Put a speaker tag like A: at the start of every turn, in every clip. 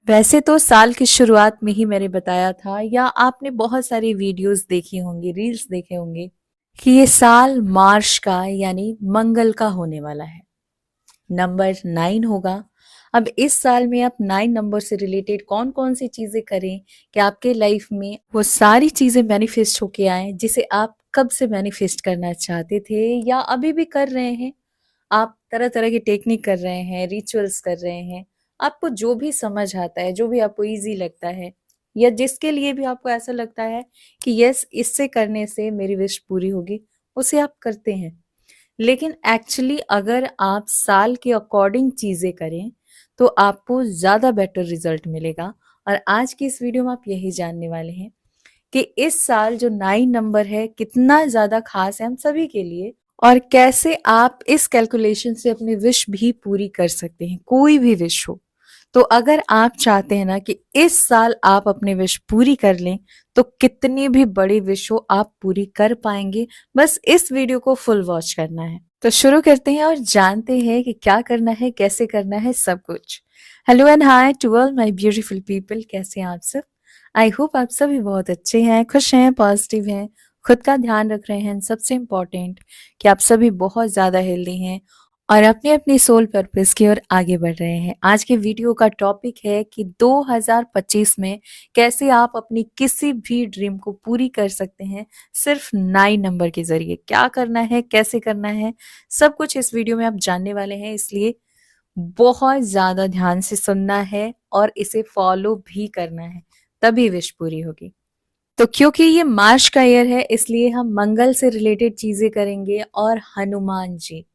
A: वैसे तो साल की शुरुआत में ही मैंने बताया था या आपने बहुत सारी वीडियोस देखी होंगी, रील्स देखे होंगे कि ये साल मार्च का यानी मंगल का होने वाला है। नंबर 9 होगा। अब इस साल में आप 9 नंबर से रिलेटेड कौन-कौन सी चीज़ें करें कि आपके लाइफ में वो सारी चीज़ें मैनिफेस्ट होके आएँ जिसे आप कब से मैनिफेस्ट करना चाहते थे या अभी भी कर रहे हैं। आप तरह-तरह की टेक्निक कर रहे हैं, रिचुअल्स कर रहे हैं। आपको जो भी समझ आता है, जो भी आपको ईज़ी लगता है या जिसके लिए भी आपको ऐसा लगता है कि यस इससे करने से मेरी विश पूरी होगी, उसे आप करते हैं। लेकिन एक्चुअली अगर आप साल के अकॉर्डिंग चीज़ें करें, तो आपको ज़्यादा बेटर रिज़ल्ट मिलेगा और आज की इस वीडियो में आप यही जानने वाले हैं कि इस साल जो 9 नंबर है कितना ज़्यादा ख़ास है हम सभी के लिए और कैसे आप इस कैलकुलेशन से अपनी विश भी पूरी कर सकते हैं, कोई भी विश हो। तो अगर आप चाहते हैं ना कि इस साल आप अपनी विश पूरी कर लें, तो कितनी भी बड़ी विश हो आप पूरी कर पाएँगे, बस इस वीडियो को फुल वॉच करना है। तो शुरू करते हैं और जानते हैं कि क्या करना है, कैसे करना है, सब कुछ। Hello and hi to all my beautiful people, कैसे हैं आप सब? आई होप आप सभी बहुत अच्छे हैं, खुश हैं, पॉजिटिव हैं, खुद का ध्यान रख रहे हैं एंड सबसे इम्पोर्टेंट कि आप सभी बहुत ज़्यादा हेल्दी हैं और अपनी-अपनी सोल पर्पस की ओर आगे बढ़ रहे हैं। आज के वीडियो का टॉपिक है कि 2025 में कैसे आप अपनी किसी भी ड्रीम को पूरी कर सकते हैं सिर्फ 9 नंबर के ज़रिए। क्या करना है, कैसे करना है, सब कुछ इस वीडियो में आप जानने वाले हैं, इसलिए बहुत ज़्यादा ध्यान से सुनना है और इसे फॉलो भी करना है, तभी विश पूरी होगी। तो क्योंकि ये मार्च का ईयर है इसलिए हम मंगल से रिलेटेड चीजें करेंगे और हनुमान जी।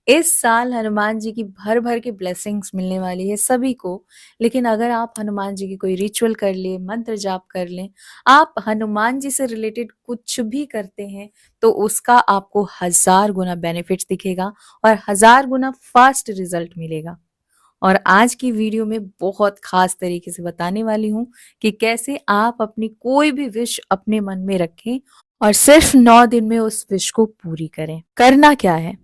A: इस साल हनुमान जी की भर भर के ब्लेसिंग्स मिलने वाली है सभी को। लेकिन अगर आप हनुमान जी की कोई रिचुअल कर ले, मंत्र जाप कर लें, आप हनुमान जी से रिलेटेड कुछ भी करते हैं तो उसका आपको 1000 गुना बेनिफिट्स दिखेगा और 1000 गुना फास्ट रिजल्ट मिलेगा। और आज की वीडियो में बहुत खास तरीके से बताने वाली हूँ कि कैसे आप अपनी कोई भी विश अपने मन में रखें और सिर्फ 9 दिन में उस विश को पूरी करें। करना क्या है?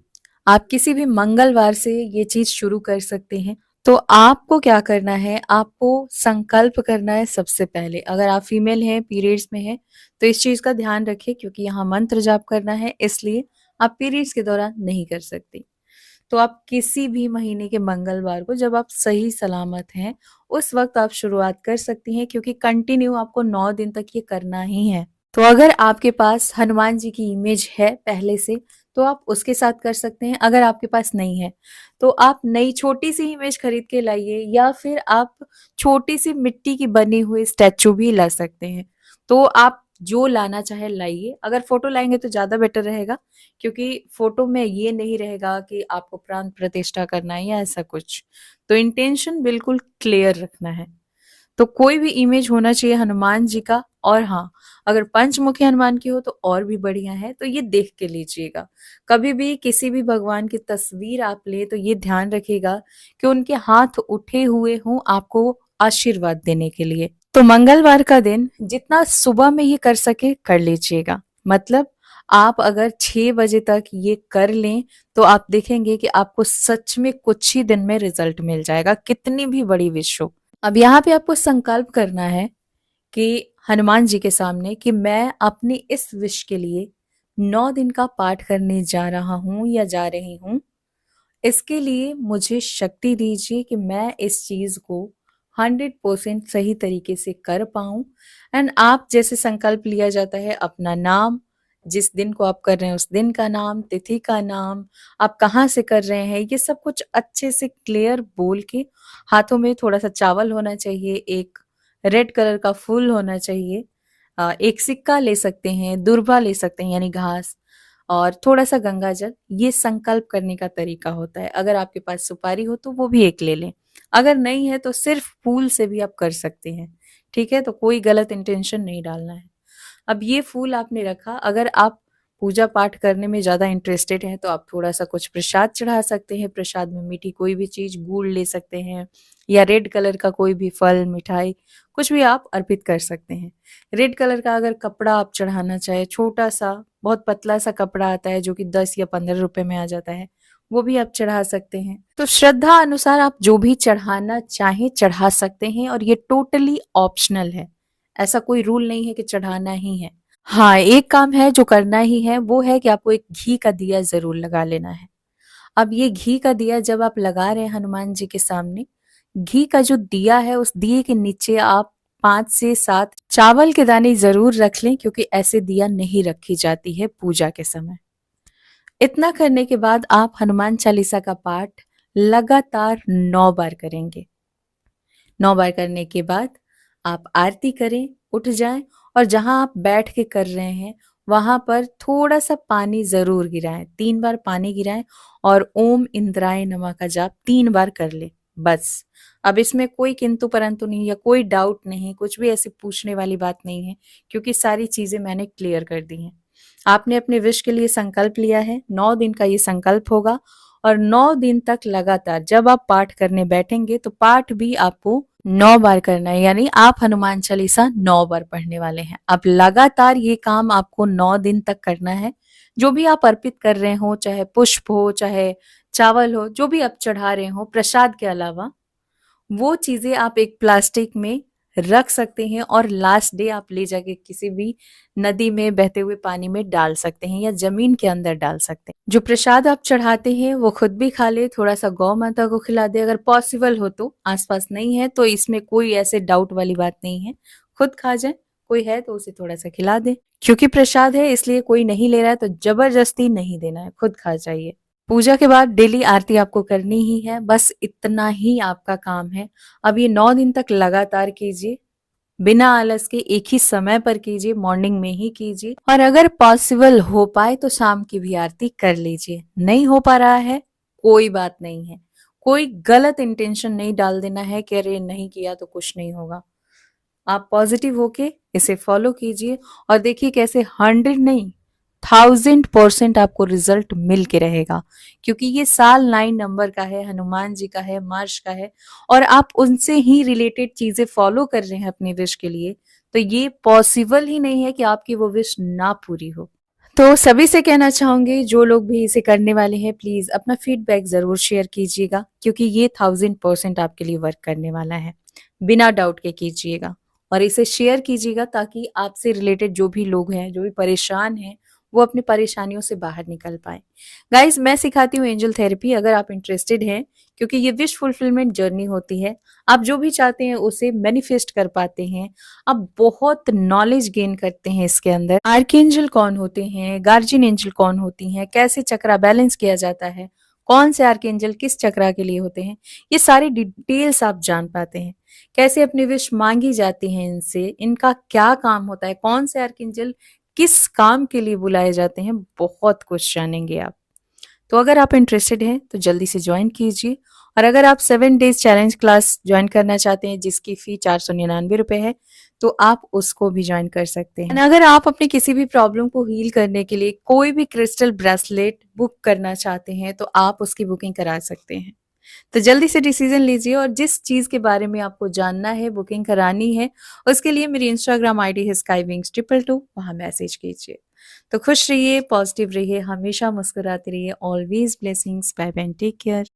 A: आप किसी भी मंगलवार से ये चीज शुरू कर सकते हैं। तो आपको क्या करना है? आपको संकल्प करना है सबसे पहले। अगर आप फीमेल हैं, पीरियड्स में हैं, तो इस चीज का ध्यान रखें क्योंकि यहाँ मंत्र जाप करना है, इसलिए आप पीरियड्स के दौरान नहीं कर सकती। तो आप किसी भी महीने के मंगलवार को जब आप सही सलामत हैं, उस वक़्त आप शुरुआत कर सकती हैं क्योंकि कंटिन्यू आपको 9 दिन तक ये करना ही है। तो अगर आपके पास हनुमान जी की इमेज है पहले से, तो आप उसके साथ कर सकते हैं। अगर आपके पास नहीं है, तो आप नई छोटी-सी इमेज खरीद के लाइए या फिर आप छोटी-सी मिट्टी की बनी हुई स्टैच्यू भी ला सकते हैं। तो आप जो लाना चाहे लाइए। अगर फ़ोटो लाएँगे तो ज़्यादा बेटर रहेगा क्योंकि फ़ोटो में ये नहीं रहेगा कि आपको प्राण प्रतिष्ठा करना है या ऐसा कुछ। तो इंटेंशन बिल्कुल क्लियर रखना है। तो कोई भी इमेज होना चाहिए हनुमान जी का और हाँ, अगर पंचमुखी हनुमान की हो तो और भी बढ़िया है, तो ये देख के लीजिएगा। कभी भी किसी भी भगवान की तस्वीर आप लें तो ये ध्यान रखिएगा कि उनके हाथ उठे हुए हों आपको आशीर्वाद देने के लिए। तो मंगलवार का दिन जितना सुबह में ये कर सके कर लीजिएगा। मतलब आप अगर 6 बजे तक ये कर लें, तो आप देखेंगे कि आपको सच में कुछ ही दिन में रिज़ल्ट मिल जाएगा, कितनी भी बड़ी विश हो। अब यहाँ पे आपको संकल्प करना है कि हनुमान जी के सामने कि मैं अपनी इस विश के लिए 9 दिन का पाठ करने जा रहा हूँ या जा रही हूँ। इसके लिए मुझे शक्ति दीजिए कि मैं इस चीज़ को 100% सही तरीके से कर पाऊँ एंड आप जैसे संकल्प लिया जाता है अपना नाम, जिस दिन को आप कर रहे हैं उस दिन का नाम, तिथि का नाम, आप कहाँ से कर रहे हैं, ये सब कुछ अच्छे से क्लियर बोल के हाथों में थोड़ा-सा चावल होना चाहिए, एक रेड कलर का फूल होना चाहिए, एक सिक्का ले सकते हैं, दूर्वा ले सकते हैं यानी घास और थोड़ा-सा गंगा जल, ये संकल्प करने का तरीका होता है। अगर आपके पास सुपारी हो तो वो भी एक ले लें। अगर नहीं है तो सिर्फ फूल से भी आप कर सकते हैं, ठीक है? तो कोई गलत इंटेंशन नहीं डालना है। अब ये फूल आपने रखा, अगर आप पूजा पाठ करने में ज़्यादा इंटरेस्टेड हैं तो आप थोड़ा-सा कुछ प्रसाद चढ़ा सकते हैं, प्रसाद में मीठी कोई भी चीज़, गुड़ ले सकते हैं या रेड कलर का कोई भी फल, मिठाई, कुछ भी आप अर्पित कर सकते हैं। रेड कलर का अगर कपड़ा आप चढ़ाना चाहें, छोटा-सा, बहुत पतला-सा कपड़ा आता है जो कि 10 या 15 रुपए में आ जाता है, वो भी आप चढ़ा सकते हैं। तो श्रद्धा अनुसार आप जो भी चढ़ाना चाहें चढ़ा सकते हैं और ये टोटली ऑप्शनल है। ऐसा कोई रूल नहीं है कि चढ़ाना ही है। हाँ, एक काम है जो करना ही है, वो है कि आपको एक घी का दिया ज़रूर लगा लेना है। अब ये घी का दिया जब आप लगा रहे हैं हनुमान जी के सामने, घी का जो दिया है उस दिए के नीचे आप 5 से 7 चावल के दाने ज़रूर रख लें, क्योंकि ऐसे दिया नहीं रखी जाती है पूजा के समय। इतना करने के बाद आप हनुमान चालीसा का पाठ लगातार 9 बार करेंगे। 9 बार करने के बाद आप आरती करें, उठ जाएं और जहां आप बैठ के कर रहे हैं वहां पर थोड़ा सा पानी जरूर गिराएं। 3 बार पानी गिराएं और ओम इंद्राय नमः का जाप 3 बार कर ले, बस। अब इसमें कोई किंतु परंतु नहीं या कोई डाउट नहीं, कुछ भी ऐसी पूछने वाली बात नहीं है, क्योंकि सारी चीजें मैंने क्लियर कर दी हैं। आपने अपने विश के लिए संकल्प लिया है, 9 दिन का ये संकल्प होगा और 9 दिन तक लगातार जब आप पाठ करने बैठेंगे तो पाठ भी आपको 9 बार करना है, यानी आप हनुमान चालीसा 9 बार पढ़ने वाले हैं। अब लगातार ये काम आपको 9 दिन तक करना है। जो भी आप अर्पित कर रहे हो, चाहे पुष्प हो, चाहे चावल हो, जो भी आप चढ़ा रहे हो प्रसाद के अलावा, वो चीजें आप एक प्लास्टिक में रख सकते हैं और लास्ट डे आप ले जाके किसी भी नदी में, बहते हुए पानी में डाल सकते हैं या जमीन के अंदर डाल सकते हैं। जो प्रसाद आप चढ़ाते हैं वो खुद भी खा ले, थोड़ा सा गौ माता को खिला दे अगर पॉसिबल हो तो। आसपास नहीं है तो इसमें कोई ऐसे डाउट वाली बात नहीं है, खुद खा जाए। कोई है तो उसे थोड़ा सा खिला दे, क्योंकि प्रसाद है इसलिए कोई नहीं ले रहा है तो जबरदस्ती नहीं देना है, खुद खा जाइए। पूजा के बाद डेली आरती आपको करनी ही है, बस इतना ही आपका काम है। अब ये 9 दिन तक लगातार कीजिए, बिना आलस के, एक ही समय पर कीजिए, मॉर्निंग में ही कीजिए और अगर पॉसिबल हो पाए तो शाम की भी आरती कर लीजिए। नहीं हो पा रहा है कोई बात नहीं है, कोई गलत इंटेंशन नहीं डाल देना है कि अरे नहीं किया तो कुछ नहीं होगा। आप पॉजिटिव होके इसे फॉलो कीजिए और देखिए कैसे 100 नहीं 1000% आपको रिजल्ट मिल के रहेगा, क्योंकि ये साल 9 नंबर का है, हनुमान जी का है, मार्च का है और आप उनसे ही रिलेटेड चीजें फॉलो कर रहे हैं अपनी विश के लिए, तो ये पॉसिबल ही नहीं है कि आपकी वो विश ना पूरी हो। तो सभी से कहना चाहूंगी जो लोग भी इसे करने वाले हैं प्लीज अपना फीडबैक जरूर शेयर कीजिएगा, क्योंकि ये 1000% आपके लिए वर्क करने वाला है। बिना डाउट के कीजिएगा और इसे शेयर कीजिएगा ताकि आपसे रिलेटेड जो भी लोग हैं, जो भी परेशान हैं, वो अपनी परेशानियों से बाहर निकल पाए। गाइस, मैं सिखाती हूँ एंजल थेरेपी, अगर आप इंटरेस्टेड हैं, क्योंकि ये विश फुलफिलमेंट जर्नी होती है। आप जो भी चाहते हैं उसे मैनिफेस्ट कर पाते हैं। आप बहुत नॉलेज गेन करते हैं इसके अंदर। आर्कएंजल कौन होते हैं, गार्जियन एंजल कौन होती हैं, कैसे चक्रा बैलेंस किया जाता है, कौन से आर्कएंजल किस चक्रा के लिए होते हैं, ये सारी डिटेल्स आप जान पाते हैं। कैसे अपनी विश मांगी जाती है इनसे, इनका क्या काम होता है, कौन से आर्कएंजल किस काम के लिए बुलाए जाते हैं, बहुत कुछ जानेंगे आप। तो अगर आप इंटरेस्टेड हैं तो जल्दी से ज्वाइन कीजिए और अगर आप 7 डेज चैलेंज क्लास ज्वाइन करना चाहते हैं जिसकी फी 499 रुपए है, तो आप उसको भी ज्वाइन कर सकते हैं। अगर आप अपनी किसी भी प्रॉब्लम को हील करने के लिए कोई भी क्रिस्टल ब्रेसलेट बुक करना चाहते हैं तो आप उसकी बुकिंग करा सकते हैं। तो जल्दी से डिसीजन लीजिए और जिस चीज के बारे में आपको जानना है, बुकिंग करानी है, उसके लिए मेरी इंस्टाग्राम आईडी है skywings222, वहां मैसेज कीजिए। तो खुश रहिए, पॉजिटिव रहिए, हमेशा मुस्कुराते रहिए। Always blessings, bye bye, take care.